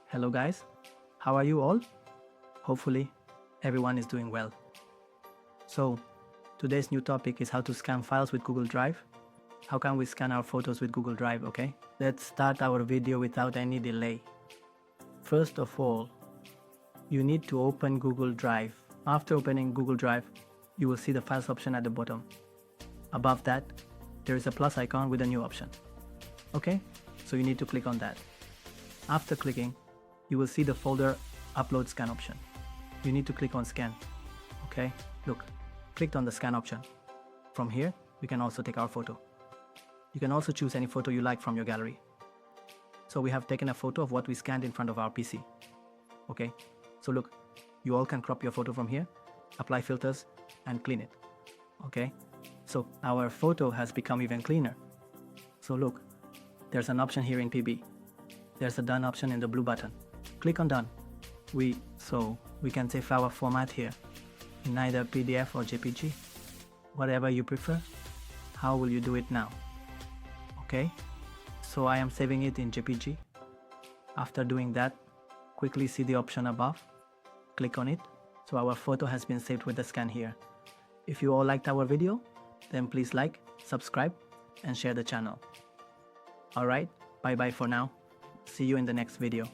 Hello guys, how are you all? Hopefully everyone is doing well. So today's new topic is how to scan files with Google Drive. How can we scan our photos with Google Drive, okay? Let's start our video without any delay. First of all, you need to open Google Drive. After opening Google Drive, you will see the files option at the bottom. Above that, there is a plus icon with a new option. Okay, so you need to click on that. After clicking, you will see the folder upload scan option. You need to click on scan. Okay, look, clicked on the scan option. From here, we can also take our photo. You can also choose any photo you like from your gallery. So we have taken a photo of what we scanned in front of our PC. Okay, so look, you all can crop your photo from here, apply filters and clean it. Okay, so our photo has become even cleaner. So look, there's an option here in PB. There's a done option in the blue button. Click on done. We can save our format here in either PDF or JPG, whatever you prefer. How will you do it now? Okay, so I am saving it in JPG. After doing that, quickly see the option above, click on it. So our photo has been saved with the scan here. If you all liked our video, then please like, subscribe and share the channel. Alright, bye bye for now. See you in the next video.